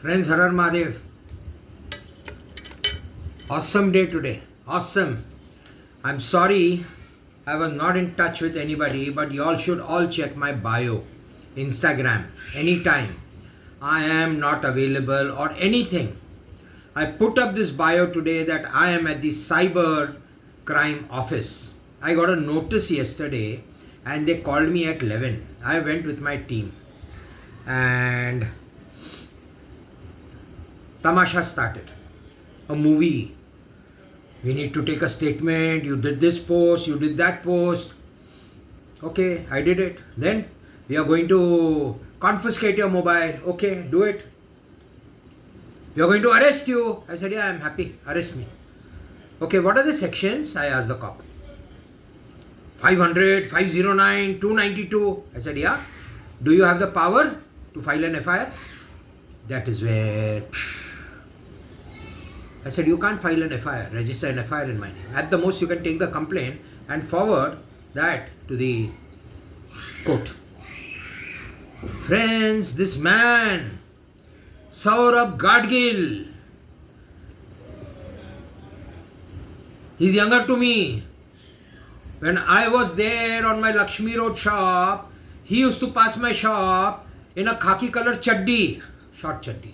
Friends, Harar Mahadev. Awesome day today. Awesome. I'm sorry I was not in touch with anybody, but you all should all check my bio, Instagram, anytime. I am not available or anything. I put up this bio today that I am at the cyber crime office. I got a notice yesterday and they called me at 11. I went with my team and Tamasha started. A movie. We need to take a statement. You did this post, you did that post. Okay, I did it. Then we are going to confiscate your mobile. Okay, do it. We are going to arrest you. I said, yeah, I'm happy. Arrest me. Okay, what are the sections? I asked the cop. 500, 509, 292. I said, yeah. Do you have the power to file an FIR? That is where... I said, you can't file an FIR, register an FIR in my name. At the most, you can take the complaint and forward that to the court. Friends, this man, Saurabh Gadgil, he's younger to me. When I was there on my Lakshmi Road shop, he used to pass my shop in a khaki color chaddi, short chaddi.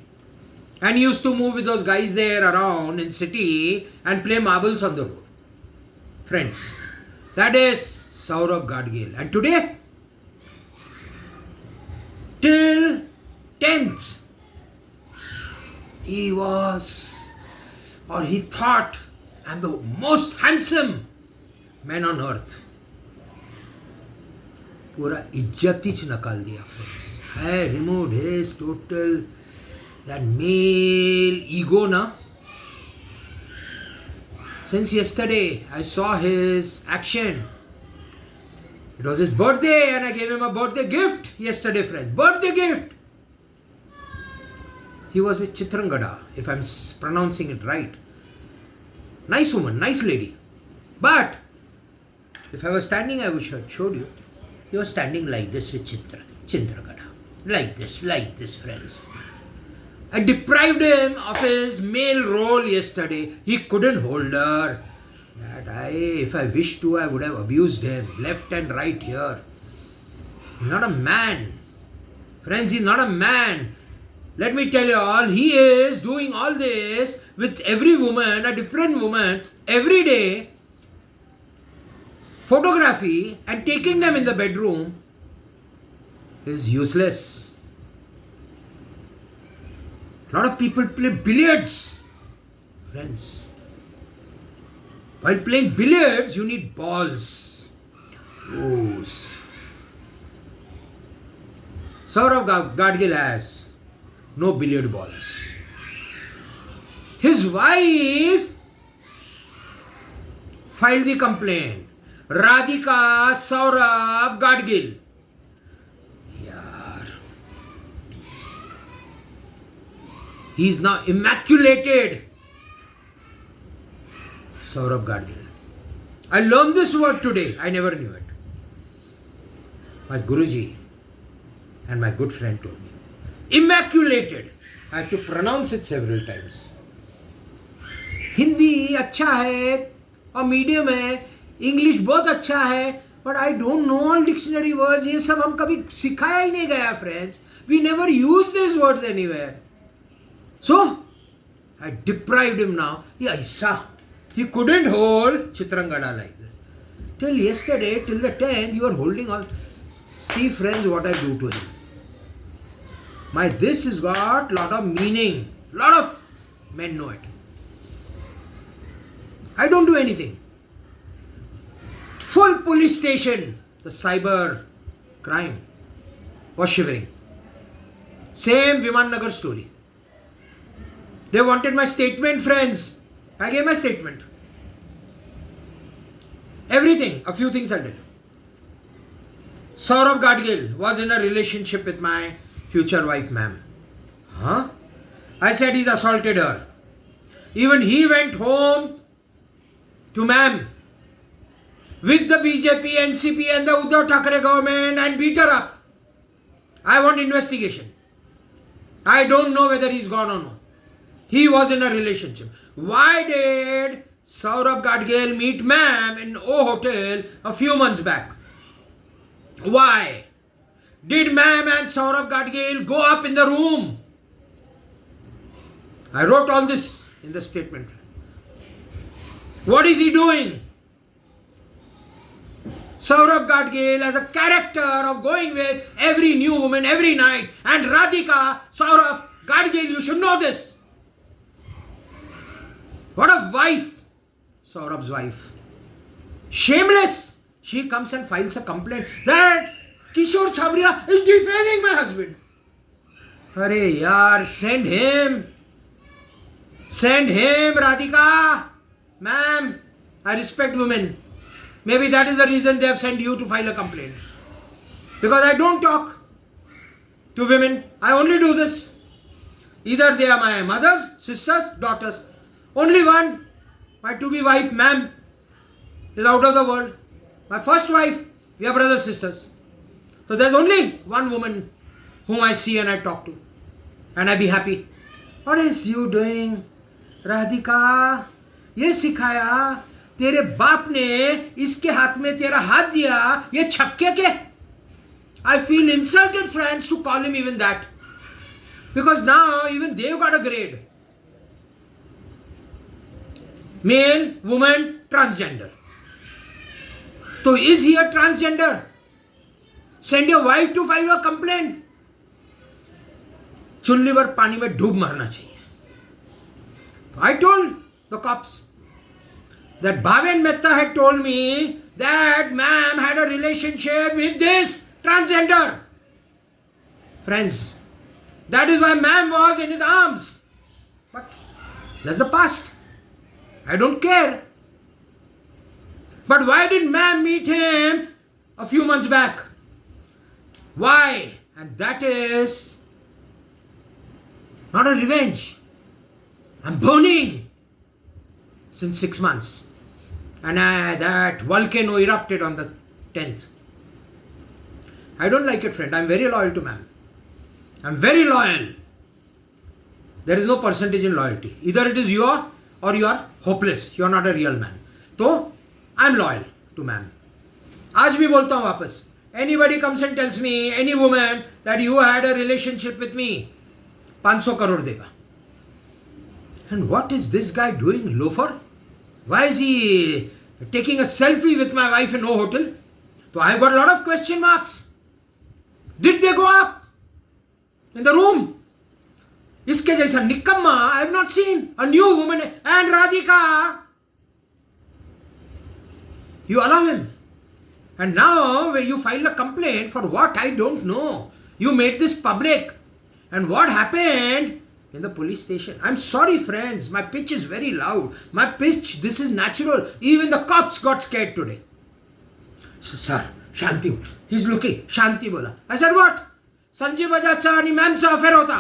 And he used to move with those guys there around in city and play marbles on the road. Friends, that is Saurabh Gadgil. And today, till 10th, he thought, I'm the most handsome man on earth. पूरा इज्जत ही निकाल दिया friends. I removed his total that male ego na. Since yesterday I saw his action. It was his birthday and I gave him a birthday gift yesterday, friends. Birthday gift. He was with Chitrangada, if I'm pronouncing it right. Nice woman, nice lady. But if I was standing, I would have showed you. He was standing like this with Chitrangada. Like this, friends. I deprived him of his male role yesterday. He couldn't hold her. If I wished to, I would have abused him left and right here. He's not a man. Friends, he's not a man. Let me tell you all, he is doing all this with every woman, a different woman, every day. Photography and taking them in the bedroom is useless. A lot of people play billiards, friends. While playing billiards, you need balls. Those. Saurabh Gadgil has no billiard balls. His wife filed the complaint. Radhika Saurabh Gadgil. He is now immaculated. Saurabh Gadgil. I learned this word today. I never knew it. My Guruji and my good friend told me. Immaculated. I have to pronounce it several times. Hindi अच्छा है और medium है. English बहुत अच्छा है. But I don't know all dictionary words. ये सब हम कभी सिखाया ही नहीं गया, friends. We never use these words anywhere. So, I deprived him now. He couldn't hold Chitrangada like this. Till yesterday, till the 10th, you were holding all. See, friends, what I do to him. This has got lot of meaning. Lot of men know it. I don't do anything. Full police station, the cyber crime was shivering. Same Viman Nagar story. They wanted my statement, friends. I gave my statement. Everything, a few things I did. Saurabh Gadgil was in a relationship with my future wife, ma'am. Huh? I said he's assaulted her. Even he went home to ma'am with the BJP, NCP and the Uddhav Thackeray government and beat her up. I want investigation. I don't know whether he's gone or not. He was in a relationship. Why did Saurabh Gadgil meet ma'am in O Hotel a few months back? Why? Did ma'am and Saurabh Gadgil go up in the room? I wrote all this in the statement. What is he doing? Saurabh Gadgil has a character of going with every new woman every night. And Radhika, Saurabh Gadgil, you should know this. What a wife, Saurabh's wife. Shameless. She comes and files a complaint that Kishore Chhabria is defaming my husband. Arey yaar, send him. Send him, Radhika. Ma'am, I respect women. Maybe that is the reason they have sent you to file a complaint. Because I don't talk to women. I only do this. Either they are my mothers, sisters, daughters. Only one, my to-be wife, ma'am, is out of the world. My first wife, we are brothers, sisters. So there's only one woman whom I see and I talk to. And I be happy. What is you doing? Radhika, ये सिखाया तेरे बाप ने इसके हाथ में तेरा हाथ दिया ये छक्के के. I feel insulted, friends, to call him even that. Because now even they've got a grade. Male, woman, transgender. So is he a transgender? Send your wife to file a complaint. चुल्ली पर पानी में डूब मरना चाहिए. I told the cops that Bhaven Mehta had told me that ma'am had a relationship with this transgender. Friends, that is why ma'am was in his arms. But that's the past. I don't care. But why did ma'am meet him a few months back? Why? And that is not a revenge. I'm burning since 6 months. And that volcano erupted on the 10th. I don't like it, friend. I'm very loyal to ma'am. I'm very loyal. There is no percentage in loyalty. Either it is you or you are hopeless. You are not a real man. So, I'm loyal to ma'am. आज भी बोलता हूँ वापस. Anybody comes and tells me, any woman, that you had a relationship with me, 500 crore देगा. And what is this guy doing, loafer? Why is he taking a selfie with my wife in no hotel? So I got a lot of question marks. Did they go up in the room? इसके जैसा निकम्मा I have not seen. A new woman and Radhika. You allow him. And now when you file a complaint for what I don't know. You made this public. And what happened in the police station? I'm sorry, friends. My pitch is very loud. My pitch, this is natural. Even the cops got scared today. So, sir, Shanti. He's looking. Shanti bola. I said, what? Sanjay Bajajचा आणि मॅमचा affair होता.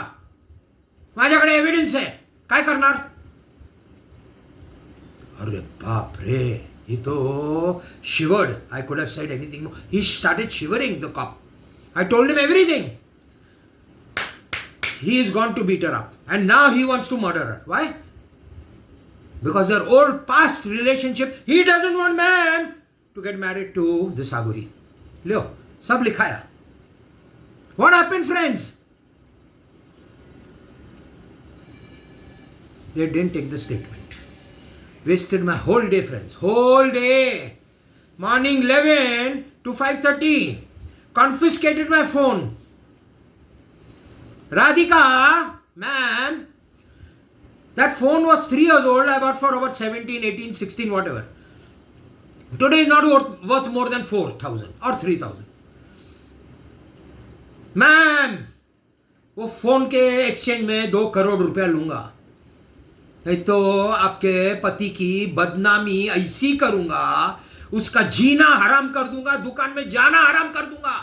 माझ्याकडे evidence आहे. काय करणार? अरे बाप रे. He तो shivered. I could have said anything more. He started shivering, the cop. I told him everything. He is gone to beat her up. And now he wants to murder her. Why? Because their old past relationship, he doesn't want man to get married to this Aguri. Leo, sab likhaya. What happened, friends? They didn't take the statement. Wasted my whole day, friends. Whole day. Morning 11 to 5:30. Confiscated my phone. Radhika, ma'am, that phone was 3 years old. I bought for about 17, 18, 16, whatever. Today is not worth more than 4,000 or 3,000. Ma'am, वो phone के exchange में 2 करोड़ रुपया लूंगा. नहीं तो आपके पति की बदनामी ऐसी करूंगा, उसका जीना हराम कर दूंगा, दुकान में जाना हराम कर दूंगा.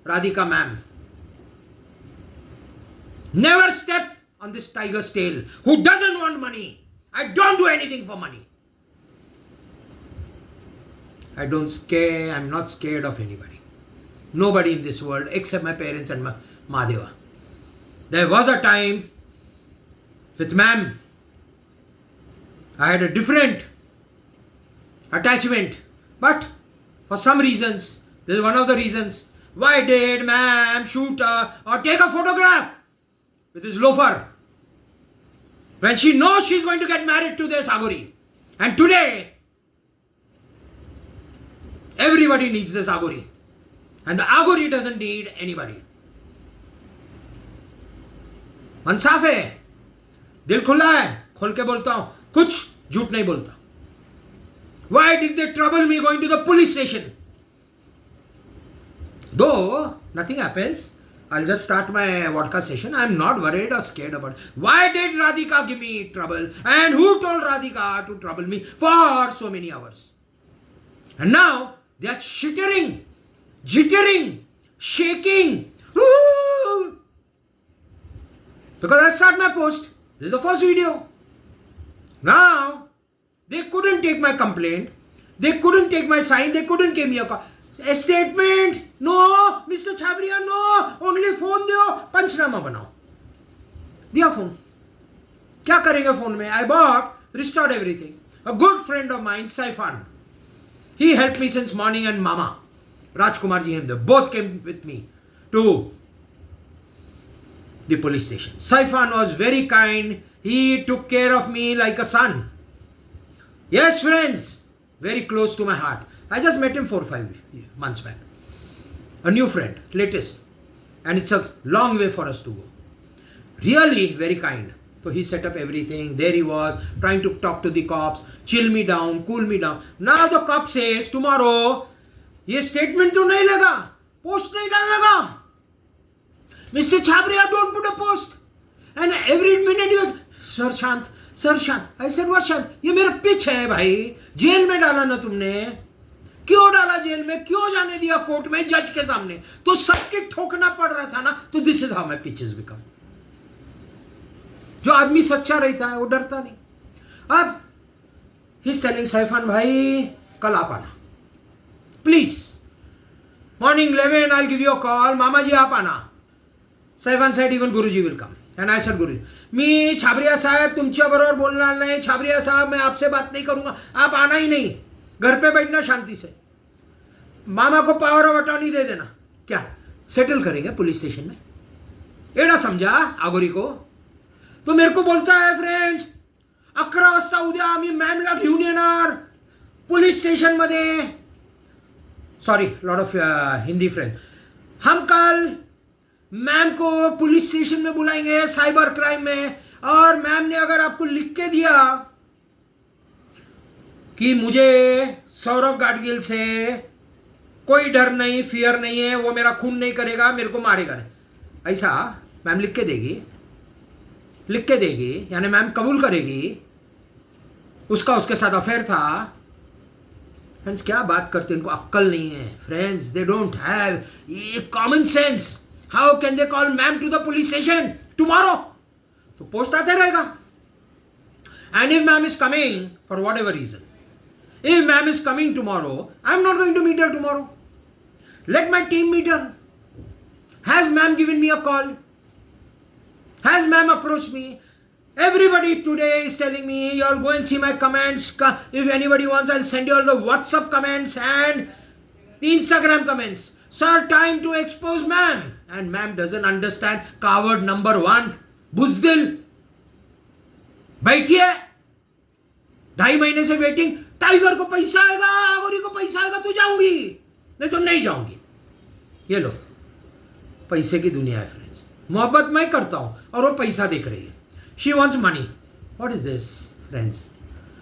Radhika ma'am, never step on this tiger's tail. Who doesn't want money? I don't do anything for money. I'm not scared of anybody. Nobody in this world except my parents and Madeva. There was a time with ma'am, I had a different attachment. But for some reasons, this is one of the reasons. Why did ma'am shoot or take a photograph with his loafer when she knows she's going to get married to this Agori? And today, everybody needs this Agori. And the Agori doesn't need anybody. मन साफ है, दिल खुला है, खोल के बोलता हूं, कुछ झूठ नहीं बोलता. Why did they trouble me going to the police station? Though nothing happens, I'll just start my vodka session. I'm not worried or scared about it. Why did Radhika give me trouble? And who told Radhika to trouble me for so many hours? And now they are jittering, shaking. Ooh. Because I'll start my post. This is the first video. Now, they couldn't take my complaint. They couldn't take my sign. They couldn't give me a statement. No, Mr. Chhabria, no. Only phone दो, पंचनामा बनाओ. दिया phone. क्या करेंगे phone में? I bought, restored everything. A good friend of mine, Saifan. He helped me since morning, and Mama, Rajkumar ji, him, they both came with me to the police station. Saifan was very kind. He took care of me like a son. Yes, friends, very close to my heart. I just met him 4 or 5 months back. A new friend, latest. And it's a long way for us to go. Really very kind. So he set up everything. There he was, trying to talk to the cops, chill me down, cool me down. Now the cop says, tomorrow, ये statement तो नहीं लगा, post नहीं डालने लगा. Mr. Chhabria, don't put a post. And every minute he was, Sir Shant, Sir Shant. I said, what Shant? ये मेरा pitch है भाई. जेल में डाला ना तुमने. क्यों डाला जेल में? क्यों जाने दिया कोर्ट में जज के सामने? तो सबके ठोकना पड़ रहा था ना. तो this is how my pitches become. जो आदमी सच्चा रहता है वो डरता नहीं. अब he's telling Saifan भाई कल आप आना. Please. Morning 11 I'll give you a call. मामा जी आप आना. Saifan said even Guruji will come. And I said Guruji, मी छाबरिया साहब तुमच्या बरोबर बोलणार नहीं. छाबरिया साहब मैं आपसे बात नहीं करूंगा. आप आना ही नहीं. घर पे बैठना शांति से. मामा को पावर ऑफ अटॉर्नी दे देना. क्या सेटल करेंगे पुलिस स्टेशन में? एड़ा समझा आगोरी को. तो मेरे को बोलता है फ्रेंड्स 11 वाजता उद्या आम्ही मॅमला घेऊन येणार पुलिस स्टेशन मध्ये. Sorry lot of Hindi friends. हम कल मैम को पुलिस स्टेशन में बुलाएंगे साइबर क्राइम में. और मैम ने अगर आपको लिख के दिया कि मुझे सौरभ गाडगिल से कोई डर नहीं, फियर नहीं है, वो मेरा खून नहीं करेगा, मेरे को मारेगा नहीं, ऐसा मैम लिख के देगी. लिख के देगी यानी मैम कबूल करेगी उसका उसके साथ अफेयर था. फ्रेंड्स क्या बात करते हैं, इनको अक्ल नहीं है. फ्रेंड्स दे डोंट हैव ये common sense. How can they call ma'am to the police station tomorrow? तो पोस्ट आते रहेगा. And if ma'am is coming for whatever reason, if ma'am is coming tomorrow, I'm not going to meet her tomorrow. Let my team meet her. Has ma'am given me a call? Has ma'am approached me? Everybody today is telling me, y'all go and see my comments. If anybody wants, I'll send you all the WhatsApp comments and the Instagram comments. Sir, time to expose ma'am. And ma'am doesn't understand. Coward number 1. बुज़दिल. बैठिए. 2.5 महीने से waiting. Tiger को पैसा आएगा, आगोरी को पैसा आएगा तो जाऊंगी, नहीं तो नहीं जाऊंगी. ये लो पैसे की दुनिया है फ्रेंड्स. मोहब्बत मैं करता हूं और वो पैसा देख रही है. She wants money. What is this friends?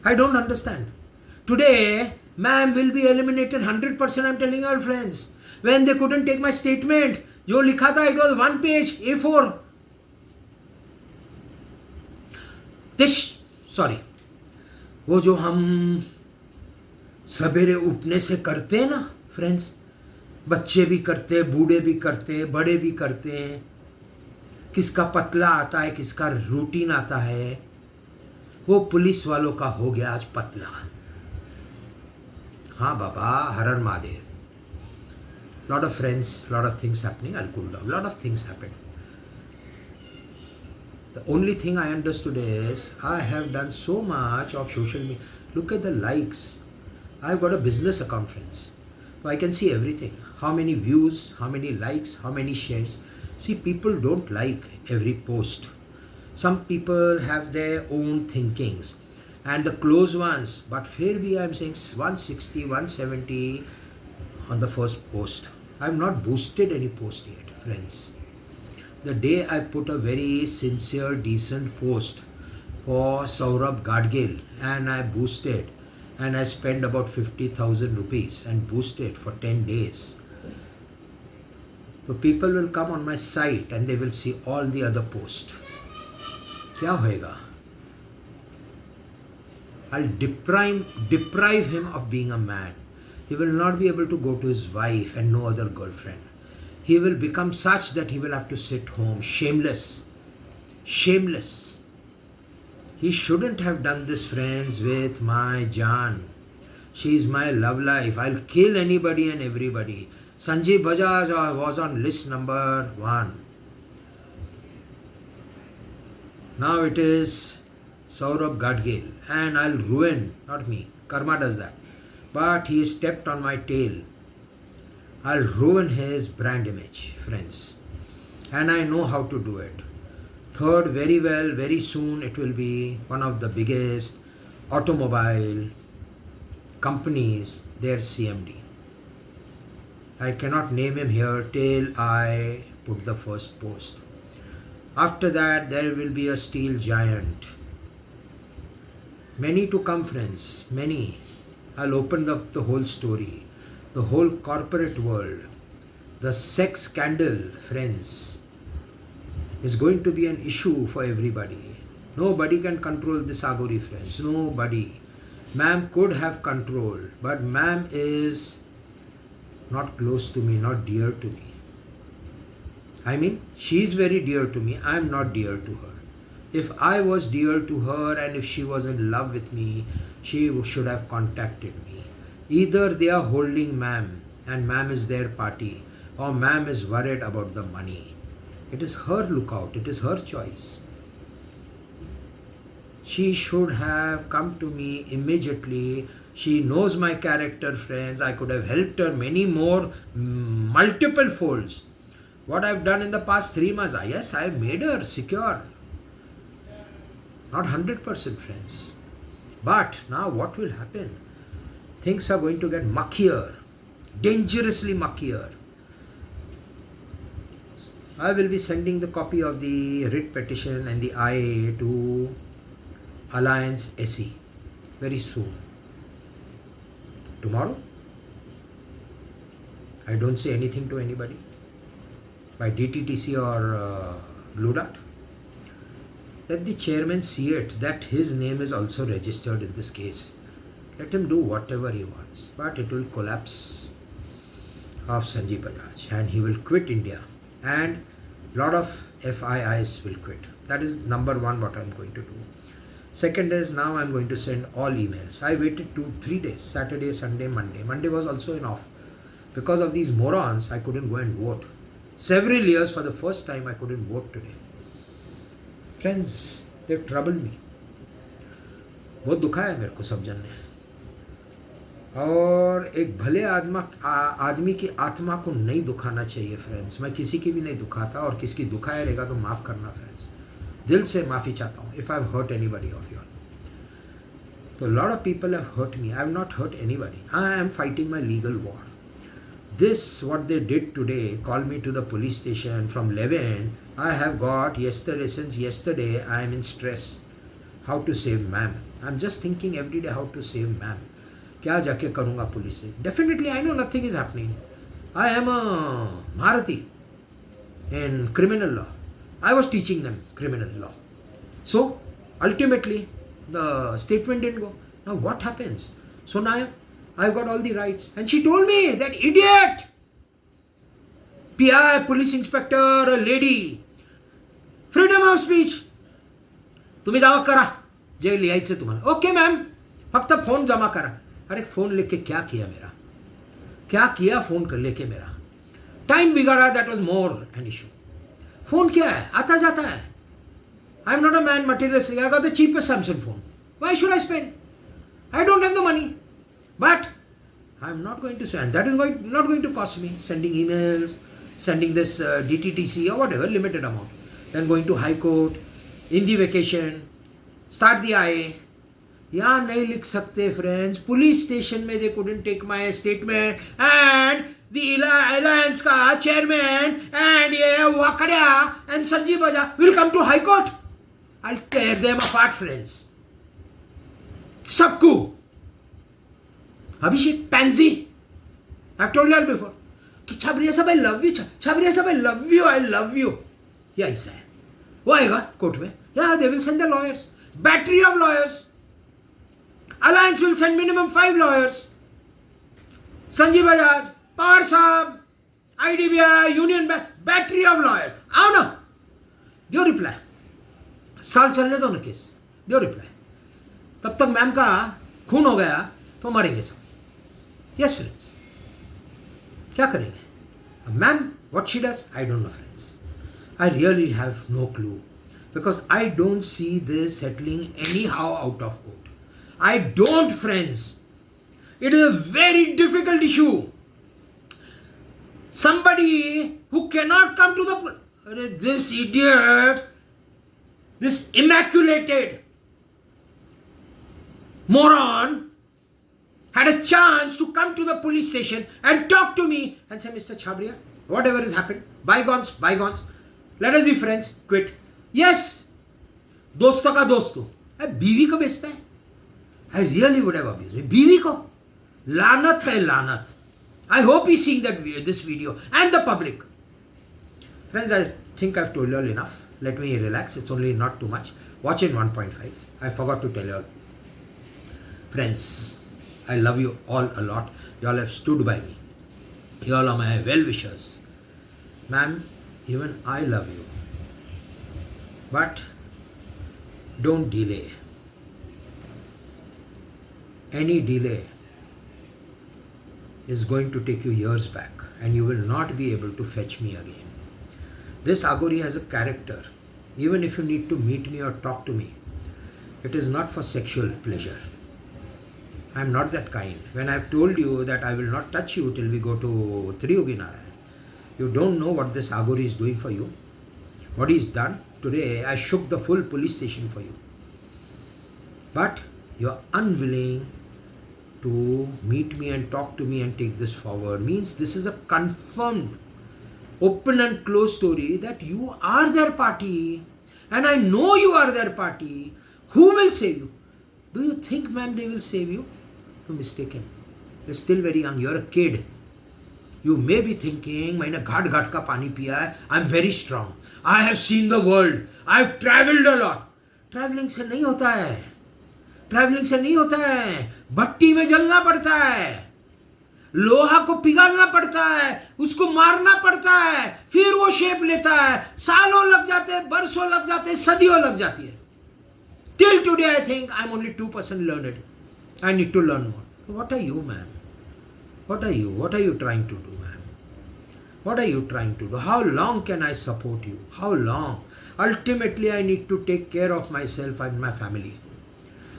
I don't understand. Today ma'am will be eliminated 100%. I am telling our friends. When they couldn't take my statement, जो लिखा था it was 1 page A4. This sorry वो जो हम सवेरे उठने से करते हैं ना फ्रेंड्स, बच्चे भी करते, बूढ़े भी करते, बड़े भी करते हैं. किसका पतला आता है, किसका रूटीन आता है. वो पुलिस वालों का हो गया आज पतला. हाँ बाबा, Har Har Mahadev. Lot of friends, lot of things happening. I will cool down. Lot of things happen. The only thing I understood is I have done so much of social media. Look at the likes. I've got a business account, friends. So I can see everything. How many views, how many likes, how many shares. See, people don't like every post. Some people have their own thinkings. And the close ones, but fair be I'm saying 160, 170 on the first post. I have not boosted any post yet, friends. The day I put a very sincere, decent post for Saurabh Gadgil and I boosted and I spent about 50,000 rupees and boosted for 10 days. So people will come on my site and they will see all the other posts. क्या होएगा? I'll deprive him of being a man. He will not be able to go to his wife and no other girlfriend. He will become such that he will have to sit home, shameless. Shameless. He shouldn't have done this, friends, with my Jaan. She is my love life. I'll kill anybody and everybody. Sanjeev Bajaj was on list number 1. Now it is Saurabh Gadgil, and I'll ruin, not me, karma does that, but he stepped on my tail. I'll ruin his brand image, friends, and I know how to do it. Third, very well, very soon it will be one of the biggest automobile companies, their CMD. I cannot name him here till I put the first post. After that, there will be a steel giant. Many to come, friends, many. I'll open up the whole story, the whole corporate world. The sex scandal, friends, is going to be an issue for everybody. Nobody can control this Agori, friends. Nobody. Ma'am could have control, but ma'am is not close to me, not dear to me. I mean, she is very dear to me. I am not dear to her. If I was dear to her and if she was in love with me, she should have contacted me. Either they are holding ma'am and ma'am is their party, or ma'am is worried about the money. It is her lookout. It is her choice. She should have come to me immediately. She knows my character, friends. I could have helped her many more, multiple folds. What I've done in the past 3 months, yes, I've made her secure. Not 100%, friends. But now what will happen? Things are going to get muckier, dangerously muckier. I will be sending the copy of the writ petition and the IA to Alliance SE very soon. Tomorrow? I don't say anything to anybody by DTTC or Blue Dart. Let the chairman see it that his name is also registered in this case. Let him do whatever he wants, but it will collapse of Sanjeev Bajaj and he will quit India and lot of FIIs will quit. That is number one what I am going to do. Second is now I am going to send all emails. I waited 2-3 days, Saturday, Sunday, Monday. Monday was also in off. Because of these morons, I couldn't go and vote. Several years for the first time I couldn't vote today. Friends, they've troubled me. बहुत दुखा है मेरे को सब जन ने और एक भले आदमी की आत्मा को नहीं दुखाना चाहिए फ्रेंड्स. मैं किसी की भी नहीं दुखाता और किसी की दुखाया रहेगा तो माफ़ करना फ्रेंड्स. दिल से माफ़ी चाहता हूँ if I have hurt anybody of your. तो lot of people have hurt me. I have not hurt anybody. I am fighting my legal war. This, what they did today, call me to the police station from 11. I have got yesterday, since yesterday, I am in stress. How to save ma'am. I am just thinking every day how to save ma'am. क्या जाके करूँगा police से. Definitely, I know nothing is happening. I am a Marathi in criminal law. I was teaching them criminal law. So, ultimately, the statement didn't go. Now, what happens? So now, I've got all the rights. And she told me, that idiot, PI, police inspector, a lady, freedom of speech. तुम्ही जावा करा जे लिहायचं तुम्हाला. Okay ma'am, फक्त phone जमा करा. अरे phone लेके क्या किया मेरा? क्या किया फोन कर लेके मेरा? टाइम बिगाड़ा, that was more an issue. Phone क्या है? आता जाता है. I'm not a man materialistic. I got the cheapest Samsung phone. Why should I spend? I don't have the money. But I'm not going to spend. That is not going to cost me. Sending emails, sending this DTTC or whatever, limited amount. Then going to High Court, in the vacation, start the IA. यहाँ नहीं लिख सकते friends. Police station में they couldn't take my statement and the alliance का chairman and ये Wakadia and Sanjeev Bajaj will come to High Court. I'll tear them apart, friends. सबको. Abhishek, pansy. I've told you all before. कि छाबरिया साहब I love you. Chhabria साहब I love you. Yeah, ऐसा है. वो आएगा कोर्ट में. Yeah, they will send the lawyers. Battery of lawyers. Alliance will send minimum 5 lawyers. Sanjeev Bajaj, Pawar Saab, IDBI, Union Bank, battery of lawyers. आओ ना. दो reply. साल चलने दो ना केस. दो रिप्लाई. तब तक मैम का खून हो गया तो मरेंगे सब. Yes, friends. क्या करेंगे? Ma'am, what she does? I don't know, friends. I really have no clue. Because I don't see this settling anyhow out of court. I don't, friends. It is a very difficult issue. Somebody who cannot come to the... This idiot, this immaculated moron had a chance to come to the police station and talk to me and say, Mr. Chhabria, whatever has happened, bygones, bygones. Let us be friends, quit. Yes, दोस्तों का दोस्तों. बीवी को बेचता है. I really would have abused me. बीवी को. लानत है लानत. I hope he's seeing this video and the public. Friends, I think I've told you all enough. Let me relax. It's only not too much. Watch in 1.5. I forgot to tell you all. Friends, I love you all a lot. You all have stood by me. You all are my well-wishers. Ma'am, even I love you. But don't delay. Any delay is going to take you years back and you will not be able to fetch me again. This Agori has a character. Even if you need to meet me or talk to me, it is not for sexual pleasure. I am not that kind. When I have told you that I will not touch you till we go to Triyogi Narayan, you don't know what this Agori is doing for you. What he's done. Today, I shook the full police station for you. But you are unwilling to meet me and talk to me and take this forward. Means this is a confirmed, open and closed story that you are their party. And I know you are their party. Who will save you? Do you think, ma'am, they will save you? You're mistaken. You're still very young. You're a kid. You may be thinking, मैंने घाट घाट का पानी पिया है. I'm very strong. I have seen the world. I've traveled a lot. Traveling से नहीं होता है. Traveling से नहीं होता है. भट्टी में जलना पड़ता है. लोहा को पिघालना पड़ता है. उसको मारना पड़ता है. फिर वो शेप लेता है. सालों लग जाते हैं. बरसों लग जाते हैं. सदियों लग जाती है. Till today, I think I'm only 2% learned. I need to learn more. What are you, ma'am? What are you? What are you trying to do, ma'am? What are you trying to do? How long can I support you? How long? Ultimately, I need to take care of myself and my family.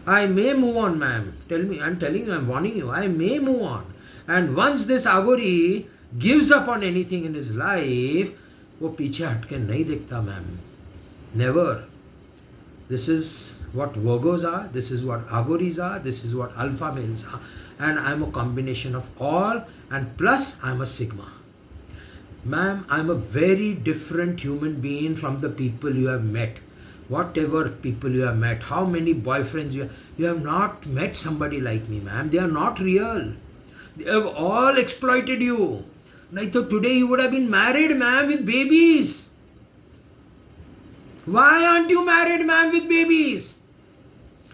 I may move on, ma'am. Tell me, I'm telling you, I'm warning you. I may move on. And once this Agori gives up on anything in his life, वो पीछे हटके नहीं देखता, ma'am. Never. This is what Virgos are, this is what Agoris are, this is what Alpha males are. And I'm a combination of all, and plus I'm a Sigma. Ma'am, I'm a very different human being from the people you have met. Whatever people you have met, how many boyfriends you have not met somebody like me, ma'am. They are not real. They have all exploited you. Like today you would have been married, ma'am, with babies. Why aren't you married, ma'am, with babies?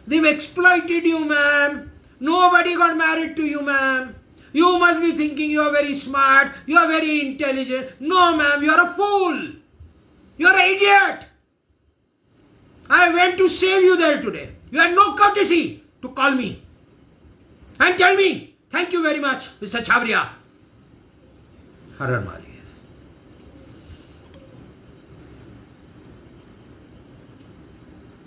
They've exploited you, ma'am. Nobody got married to you, ma'am. You must be thinking you are very smart, you are very intelligent. No, ma'am, you are a fool. You are an idiot. I went to save you there today. You had no courtesy to call me and tell me, thank you very much, Mr. Chhabria. Har Har Mahadev.